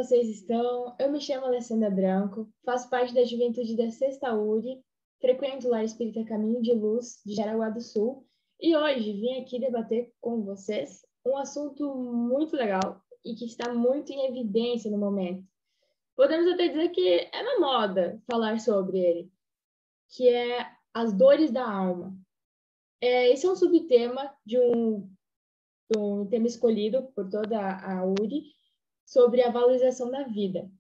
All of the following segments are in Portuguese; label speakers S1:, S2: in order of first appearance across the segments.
S1: vocês estão? Eu me chamo Alessandra Branco, faço parte da juventude da Sexta URI, frequento o Lar Espírita Caminho de Luz, de Jaraguá do Sul, e hoje vim aqui debater com vocês um assunto muito legal e que está muito em evidência no momento. Podemos até dizer que é na moda falar sobre ele, que é as dores da alma. Esse é um subtema de um tema escolhido por toda a URI, sobre a valorização da vida.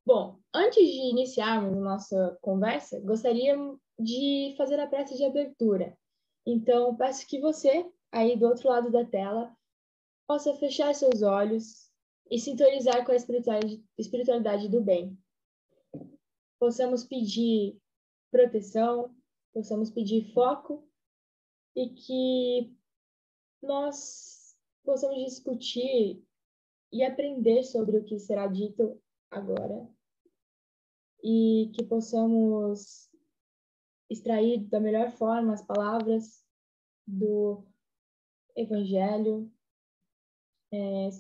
S1: Bom, antes de iniciarmos a nossa conversa, gostaria de fazer a prece de abertura. Então, peço que você, aí do outro lado da tela, possa fechar seus olhos e sintonizar com a espiritualidade do bem. Possamos pedir proteção, possamos pedir foco e que nós possamos discutir e aprender sobre o que será dito agora e que possamos extrair da melhor forma as palavras do Evangelho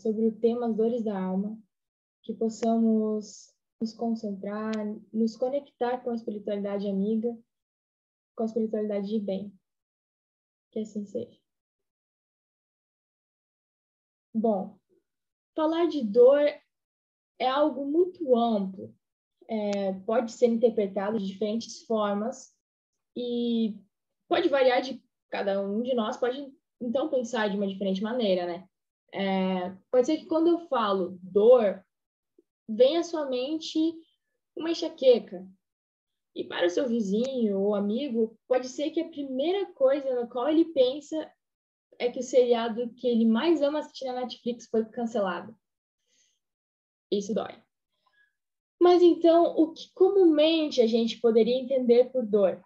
S1: sobre o tema as dores da alma, que possamos nos concentrar, nos conectar com a espiritualidade amiga, com a espiritualidade de bem. Que assim seja. Bom, falar de dor é algo muito amplo. Pode ser interpretado de diferentes formas e pode variar de cada um de nós, pode então pensar de uma diferente maneira, né? Pode ser que quando eu falo dor, venha à sua mente uma enxaqueca. E para o seu vizinho ou amigo, pode ser que a primeira coisa na qual ele pensa é que o seriado que ele mais ama assistir na Netflix foi cancelado. Isso dói. Mas então, o que comumente a gente poderia entender por dor?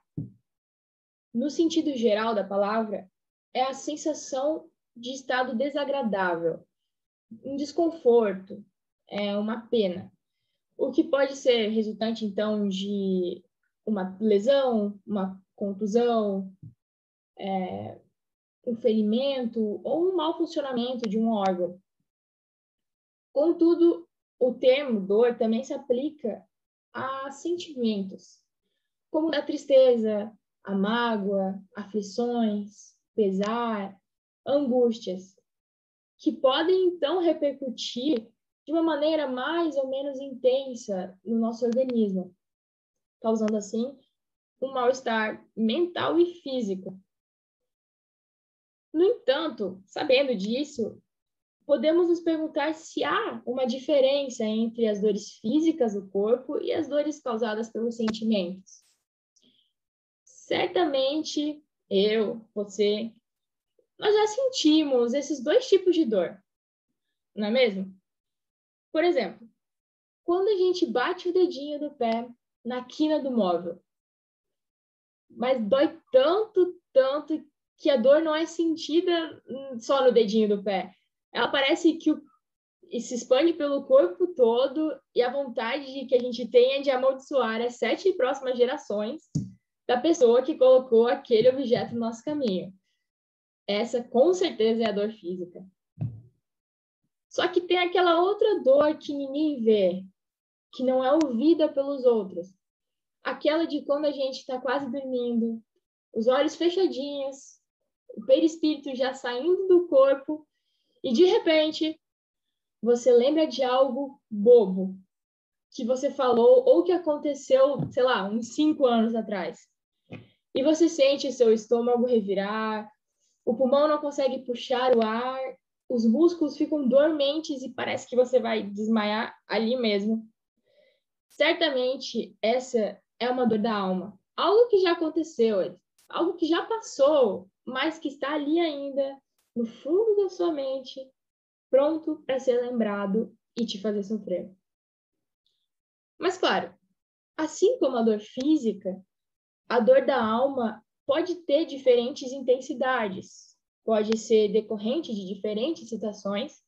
S1: No sentido geral da palavra, é a sensação de estado desagradável, um desconforto, uma pena. O que pode ser resultante, então, de uma lesão, uma contusão, um ferimento ou um mau funcionamento de um órgão. Contudo, o termo dor também se aplica a sentimentos, como a tristeza, a mágoa, aflições, pesar, angústias, que podem então repercutir de uma maneira mais ou menos intensa no nosso organismo, causando assim um mal-estar mental e físico. No entanto, sabendo disso, podemos nos perguntar se há uma diferença entre as dores físicas do corpo e as dores causadas pelos sentimentos. Certamente, você, nós já sentimos esses dois tipos de dor, não é mesmo? Por exemplo, quando a gente bate o dedinho do pé na quina do móvel, mas dói tanto, tanto, que a dor não é sentida só no dedinho do pé. Ela parece que se expande pelo corpo todo e a vontade que a gente tem é de amaldiçoar as 7 próximas gerações da pessoa que colocou aquele objeto no nosso caminho. Essa, com certeza, é a dor física. Só que tem aquela outra dor que ninguém vê, que não é ouvida pelos outros. Aquela de quando a gente está quase dormindo, os olhos fechadinhos, o perispírito já saindo do corpo, e de repente você lembra de algo bobo que você falou ou que aconteceu, sei lá, uns 5 anos atrás. E você sente seu estômago revirar, o pulmão não consegue puxar o ar, os músculos ficam dormentes e parece que você vai desmaiar ali mesmo. Certamente, essa é uma dor da alma. Algo que já aconteceu, algo que já passou, mas que está ali ainda, no fundo da sua mente, pronto para ser lembrado e te fazer sofrer. Mas, claro, assim como a dor física, a dor da alma pode ter diferentes intensidades, pode ser decorrente de diferentes situações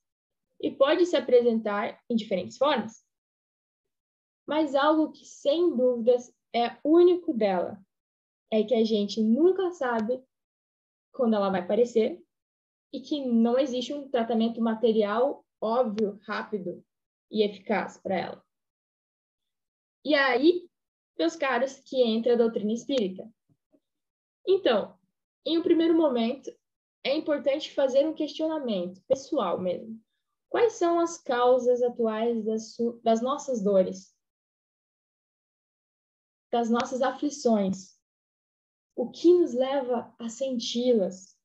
S1: e pode se apresentar em diferentes formas. Mas algo que, sem dúvidas, é único dela é que a gente nunca sabe quando ela vai aparecer e que não existe um tratamento material óbvio, rápido, e eficaz para ela. E aí, meus caros, que entra a doutrina espírita. Então, em um primeiro momento, é importante fazer um questionamento pessoal mesmo. Quais são as causas atuais das nossas dores? Das nossas aflições? O que nos leva a senti-las?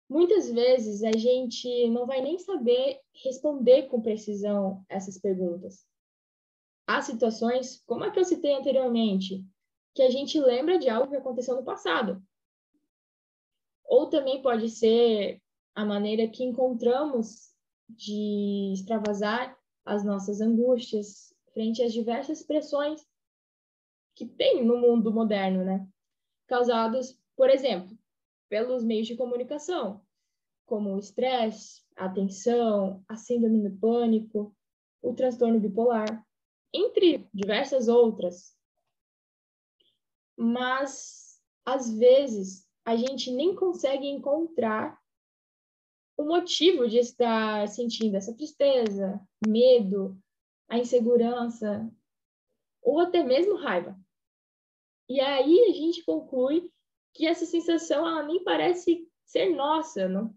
S1: Muitas vezes a gente não vai nem saber responder com precisão essas perguntas. Há situações, como a que eu citei anteriormente, que a gente lembra de algo que aconteceu no passado. Ou também pode ser a maneira que encontramos de extravasar as nossas angústias frente às diversas pressões que tem no mundo moderno, né? Causados, por exemplo, pelos meios de comunicação, como o estresse, a tensão, a síndrome do pânico, o transtorno bipolar, entre diversas outras. Mas, às vezes, a gente nem consegue encontrar o motivo de estar sentindo essa tristeza, medo, a insegurança, ou até mesmo raiva. E aí a gente conclui que essa sensação ela nem parece ser nossa, não?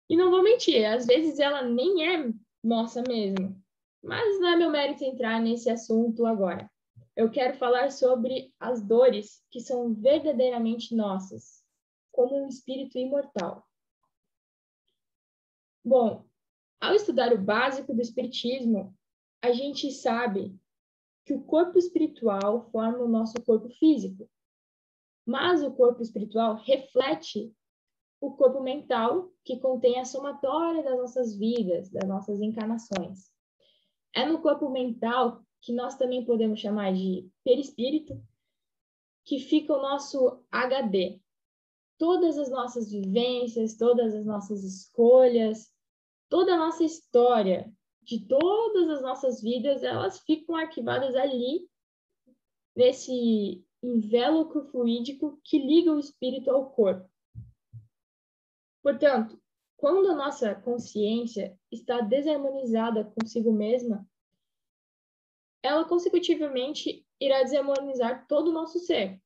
S1: E não vou mentir, às vezes ela nem é nossa mesmo. Mas não é meu mérito entrar nesse assunto agora. Eu quero falar sobre as dores que são verdadeiramente nossas, como um espírito imortal. Bom, ao estudar o básico do espiritismo, a gente sabe que o corpo espiritual forma o nosso corpo físico, mas o corpo espiritual reflete o corpo mental, que contém a somatória das nossas vidas, das nossas encarnações. É no corpo mental, que nós também podemos chamar de perispírito, que fica o nosso HD. Todas as nossas vivências, todas as nossas escolhas, toda a nossa história de todas as nossas vidas, elas ficam arquivadas ali, nesse invólucro fluídico que liga o espírito ao corpo. Portanto, quando a nossa consciência está desarmonizada consigo mesma, ela consecutivamente irá desarmonizar todo o nosso ser.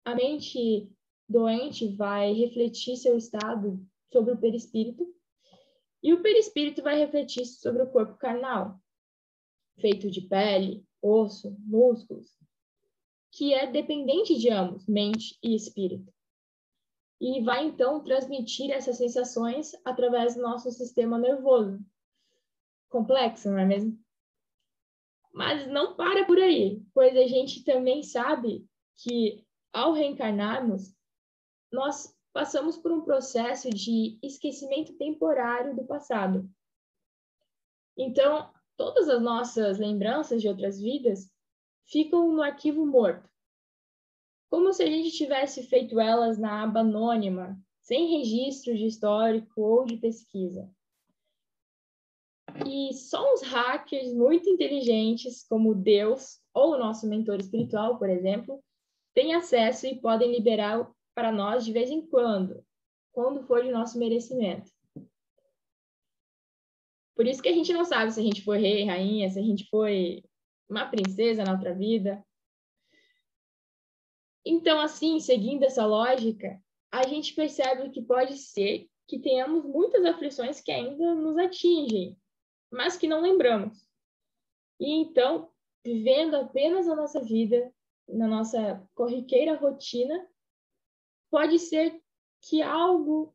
S1: A mente doente vai refletir seu estado sobre o perispírito, e o perispírito vai refletir sobre o corpo carnal, feito de pele, osso, músculos, que é dependente de ambos, mente e espírito. E vai, então, transmitir essas sensações através do nosso sistema nervoso. Complexo, não é mesmo? Mas não para por aí, pois a gente também sabe que, ao reencarnarmos, nós passamos por um processo de esquecimento temporário do passado. Então, todas as nossas lembranças de outras vidas ficam no arquivo morto, como se a gente tivesse feito elas na aba anônima, sem registro de histórico ou de pesquisa. E só os hackers muito inteligentes, como Deus ou o nosso mentor espiritual, por exemplo, têm acesso e podem liberar para nós de vez em quando for de nosso merecimento. Por isso que a gente não sabe se a gente foi rei, rainha, se a gente foi uma princesa na outra vida. Então, assim, seguindo essa lógica, a gente percebe que pode ser que tenhamos muitas aflições que ainda nos atingem, mas que não lembramos. E então, vivendo apenas a nossa vida, na nossa corriqueira rotina, pode ser que algo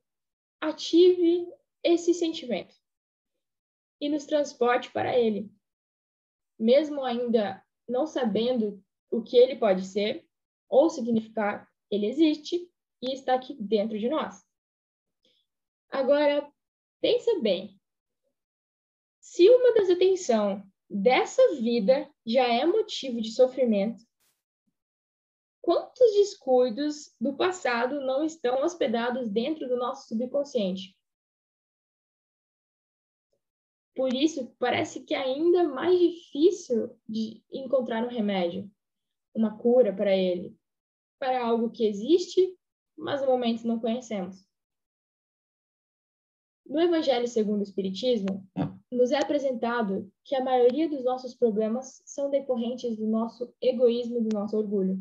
S1: ative esse sentimento e nos transporte para ele. Mesmo ainda não sabendo o que ele pode ser ou significar, ele existe e está aqui dentro de nós. Agora, pensa bem. Se uma desatenção dessa vida já é motivo de sofrimento, quantos descuidos do passado não estão hospedados dentro do nosso subconsciente? Por isso, parece que é ainda mais difícil de encontrar um remédio, uma cura para ele, para algo que existe, mas no momento não conhecemos. No Evangelho segundo o Espiritismo, nos é apresentado que a maioria dos nossos problemas são decorrentes do nosso egoísmo e do nosso orgulho.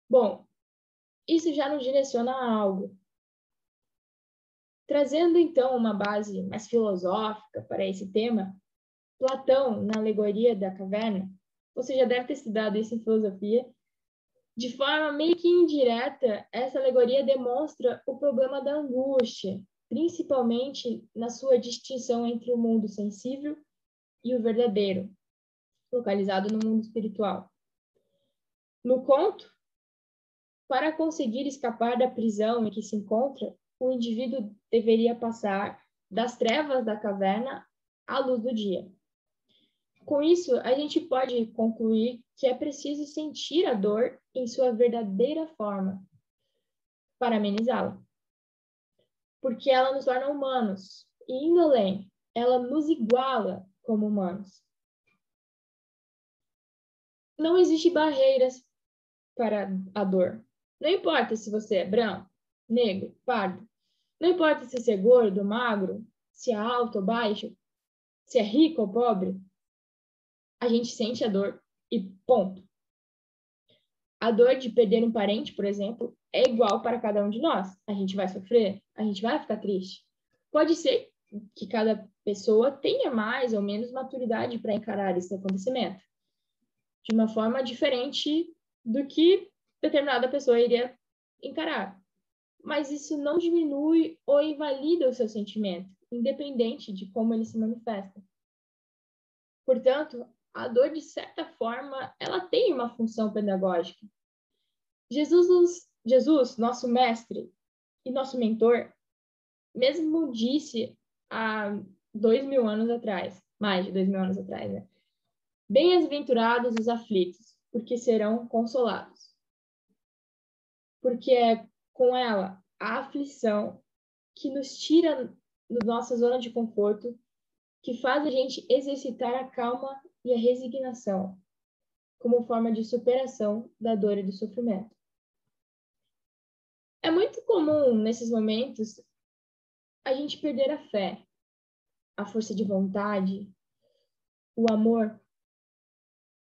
S1: Bom, isso já nos direciona a algo. Trazendo, então, uma base mais filosófica para esse tema, Platão, na alegoria da caverna, você já deve ter estudado isso em filosofia, de forma meio que indireta, essa alegoria demonstra o problema da angústia, principalmente na sua distinção entre o mundo sensível e o verdadeiro, localizado no mundo espiritual. No conto, para conseguir escapar da prisão em que se encontra, o indivíduo deveria passar das trevas da caverna à luz do dia. Com isso, a gente pode concluir que é preciso sentir a dor em sua verdadeira forma para amenizá-la. Porque ela nos torna humanos. E, indo além, ela nos iguala como humanos. Não existem barreiras para a dor. Não importa se você é branco, negro, pardo. Não importa se você é gordo, magro, se é alto ou baixo, se é rico ou pobre. A gente sente a dor e ponto. A dor de perder um parente, por exemplo, é igual para cada um de nós. A gente vai sofrer, a gente vai ficar triste. Pode ser que cada pessoa tenha mais ou menos maturidade para encarar esse acontecimento, de uma forma diferente do que determinada pessoa iria encarar. Mas isso não diminui ou invalida o seu sentimento, independente de como ele se manifesta. Portanto, a dor, de certa forma, ela tem uma função pedagógica. Jesus, nosso mestre e nosso mentor, mesmo disse há 2.000 anos atrás, mais de 2.000 anos atrás, né? Bem-aventurados os aflitos, porque serão consolados. Porque é com ela a aflição que nos tira da nossa zona de conforto, que faz a gente exercitar a calma e a resignação, como forma de superação da dor e do sofrimento. É muito comum, nesses momentos, a gente perder a fé, a força de vontade, o amor.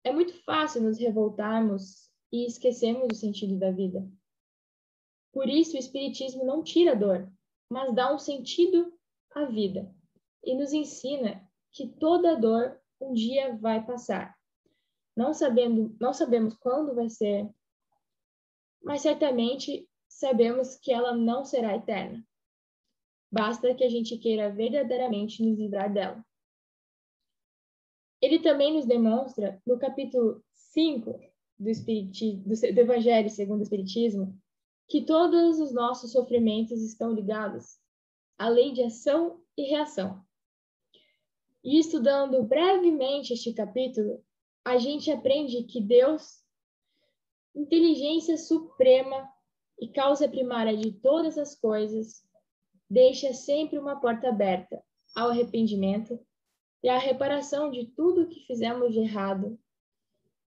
S1: É muito fácil nos revoltarmos e esquecermos o sentido da vida. Por isso, o Espiritismo não tira a dor, mas dá um sentido à vida e nos ensina que toda dor um dia vai passar. Não sabemos quando vai ser, mas certamente sabemos que ela não será eterna. Basta que a gente queira verdadeiramente nos livrar dela. Ele também nos demonstra, no capítulo 5 do Evangelho segundo o Espiritismo, que todos os nossos sofrimentos estão ligados à lei de ação e reação. E estudando brevemente este capítulo, a gente aprende que Deus, inteligência suprema e causa primária de todas as coisas, deixa sempre uma porta aberta ao arrependimento e à reparação de tudo que fizemos de errado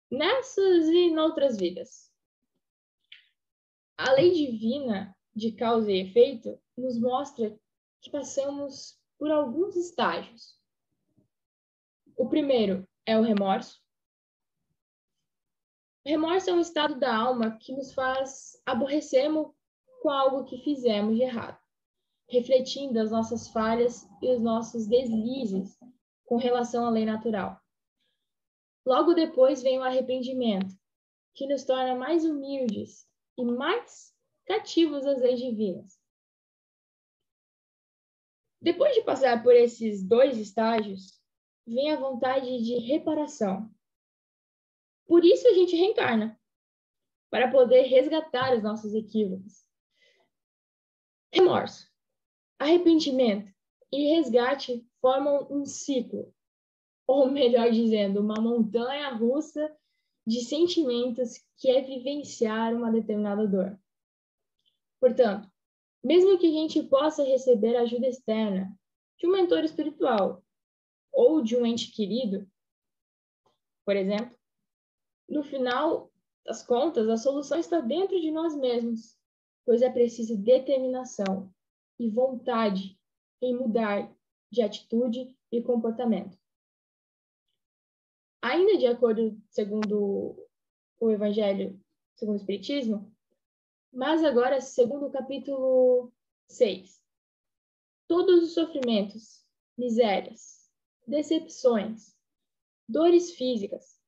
S1: nessas e noutras vidas. A lei divina de causa e efeito nos mostra que passamos por alguns estágios. O primeiro é o remorso. O remorso é um estado da alma que nos faz aborrecermos com algo que fizemos de errado, refletindo as nossas falhas e os nossos deslizes com relação à lei natural. Logo depois vem o arrependimento, que nos torna mais humildes e mais cativos às leis divinas. Depois de passar por esses dois estágios, vem a vontade de reparação. Por isso a gente reencarna, para poder resgatar os nossos equívocos. Remorso, arrependimento e resgate formam um ciclo, ou melhor dizendo, uma montanha russa de sentimentos que é vivenciar uma determinada dor. Portanto, mesmo que a gente possa receber ajuda externa de um mentor espiritual ou de um ente querido, por exemplo, no final das contas, a solução está dentro de nós mesmos, pois é preciso determinação, e vontade em mudar de atitude e comportamento. Ainda de acordo segundo o Evangelho, segundo o Espiritismo, mas agora segundo o capítulo 6. Todos os sofrimentos, misérias, decepções, dores físicas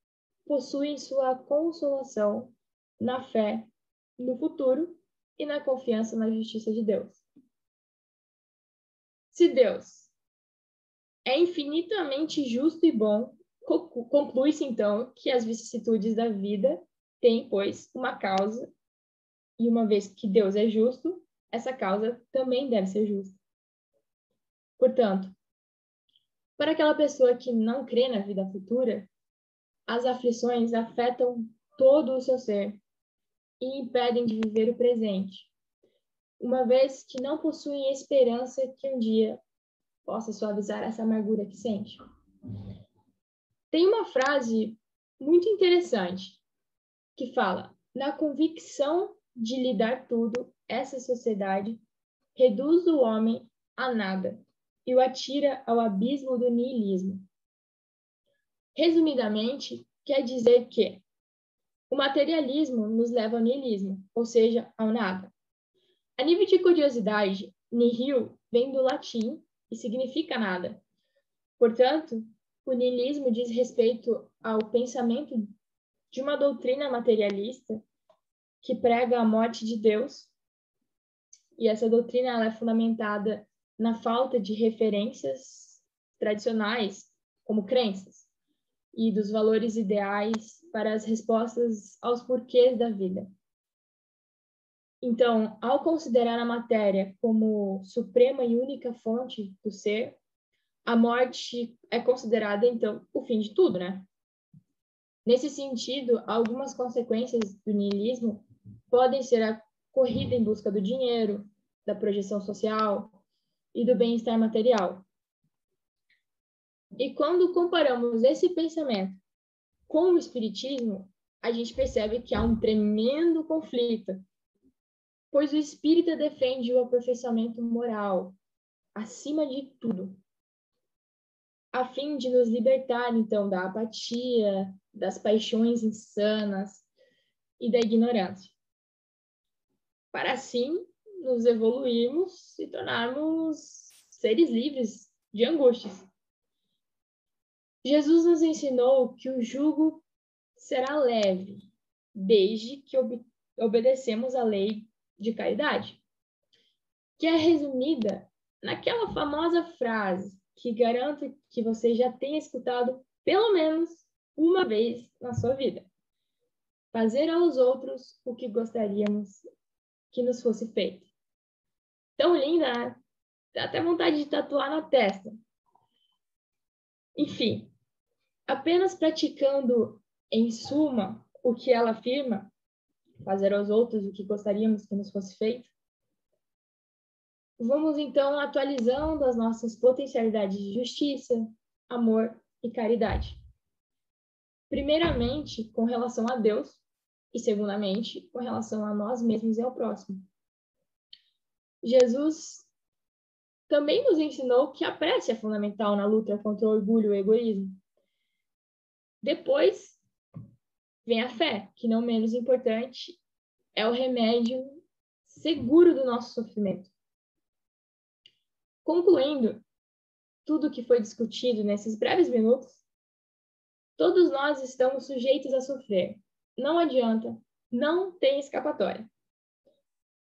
S1: possuem sua consolação na fé no futuro e na confiança na justiça de Deus. Se Deus é infinitamente justo e bom, conclui-se então que as vicissitudes da vida têm, pois, uma causa, e uma vez que Deus é justo, essa causa também deve ser justa. Portanto, para aquela pessoa que não crê na vida futura, as aflições afetam todo o seu ser e impedem de viver o presente, uma vez que não possuem esperança que um dia possa suavizar essa amargura que sente. Tem uma frase muito interessante que fala: na convicção de lhe dar tudo, essa sociedade reduz o homem a nada e o atira ao abismo do niilismo. Resumidamente, quer dizer que o materialismo nos leva ao niilismo, ou seja, ao nada. A nível de curiosidade, nihil vem do latim e significa nada. Portanto, o niilismo diz respeito ao pensamento de uma doutrina materialista que prega a morte de Deus, e essa doutrina ela é fundamentada na falta de referências tradicionais, como crenças, e dos valores ideais para as respostas aos porquês da vida. Então, ao considerar a matéria como suprema e única fonte do ser, a morte é considerada, então, o fim de tudo, né? Nesse sentido, algumas consequências do niilismo podem ser a corrida em busca do dinheiro, da projeção social e do bem-estar material. E quando comparamos esse pensamento com o espiritismo, a gente percebe que há um tremendo conflito, pois o espírita defende o aperfeiçoamento moral, acima de tudo, a fim de nos libertar, então, da apatia, das paixões insanas e da ignorância, para assim nos evoluirmos e tornarmos seres livres de angústias. Jesus nos ensinou que o jugo será leve, desde que obedecemos à lei de caridade, que é resumida naquela famosa frase que garanto que você já tenha escutado pelo menos uma vez na sua vida: fazer aos outros o que gostaríamos que nos fosse feito. Tão linda, né? Dá até vontade de tatuar na testa. Enfim, apenas praticando em suma o que ela afirma, fazer aos outros o que gostaríamos que nos fosse feito, vamos então atualizando as nossas potencialidades de justiça, amor e caridade. Primeiramente, com relação a Deus, e segundamente, com relação a nós mesmos e ao próximo. Jesus também nos ensinou que a prece é fundamental na luta contra o orgulho e o egoísmo. Depois vem a fé, que não menos importante, é o remédio seguro do nosso sofrimento. Concluindo tudo o que foi discutido nesses breves minutos, todos nós estamos sujeitos a sofrer. Não adianta, não tem escapatória.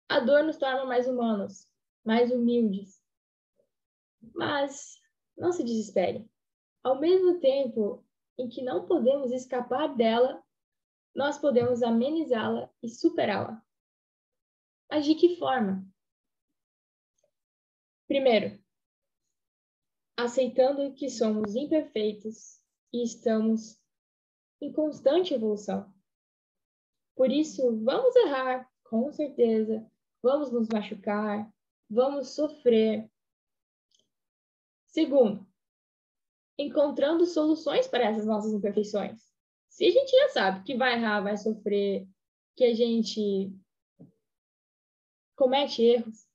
S1: A dor nos torna mais humanos, mais humildes. Mas não se desespere. Ao mesmo tempo em que não podemos escapar dela, nós podemos amenizá-la e superá-la. Mas de que forma? Primeiro, aceitando que somos imperfeitos e estamos em constante evolução. Por isso, vamos errar, com certeza, vamos nos machucar, vamos sofrer. Segundo, encontrando soluções para essas nossas imperfeições. Se a gente já sabe que vai errar, vai sofrer, que a gente comete erros,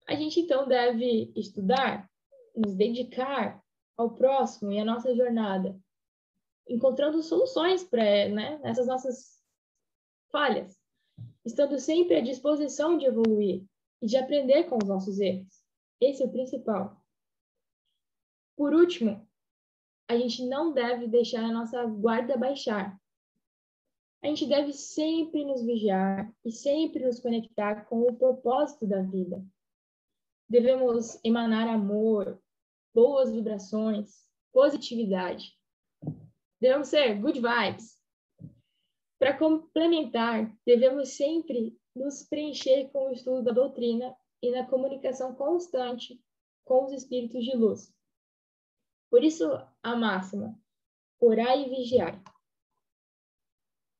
S1: A gente, então, deve estudar, nos dedicar ao próximo e à nossa jornada, encontrando soluções para, né, essas nossas falhas, estando sempre à disposição de evoluir e de aprender com os nossos erros. Esse é o principal. Por último, a gente não deve deixar a nossa guarda baixar. A gente deve sempre nos vigiar e sempre nos conectar com o propósito da vida. Devemos emanar amor, boas vibrações, positividade. Devemos ser good vibes. Para complementar, devemos sempre nos preencher com o estudo da doutrina e na comunicação constante com os espíritos de luz. Por isso, a máxima: orai e vigiai.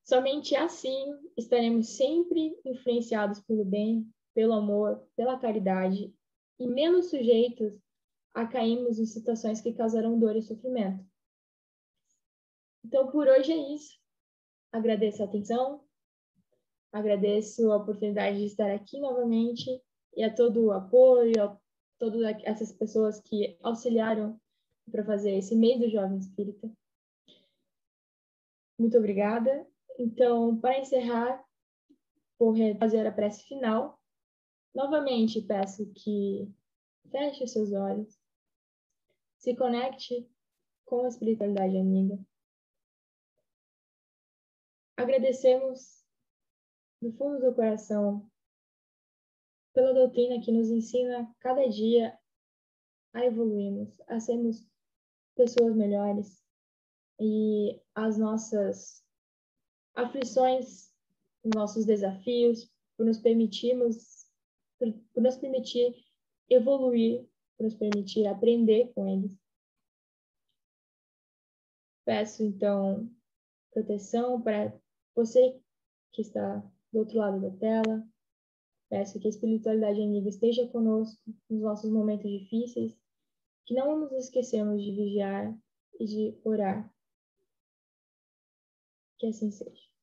S1: Somente assim estaremos sempre influenciados pelo bem, pelo amor, pela caridade e menos sujeitos a cairmos em situações que causarão dor e sofrimento. Então, por hoje é isso. Agradeço a atenção, agradeço a oportunidade de estar aqui novamente e a todo o apoio, a todas essas pessoas que auxiliaram para fazer esse mês do Jovem Espírita. Muito obrigada. Então, para encerrar, vou fazer a prece final. Novamente, peço que feche os seus olhos, se conecte com a espiritualidade amiga. Agradecemos do fundo do coração pela doutrina que nos ensina cada dia a evoluirmos, a sermos pessoas melhores e as nossas aflições, os nossos desafios, por nos permitir evoluir, por nos permitir aprender com eles. Peço, então, proteção para você que está do outro lado da tela. Peço que a espiritualidade amiga esteja conosco nos nossos momentos difíceis, que não nos esquecemos de vigiar e de orar. Que assim seja.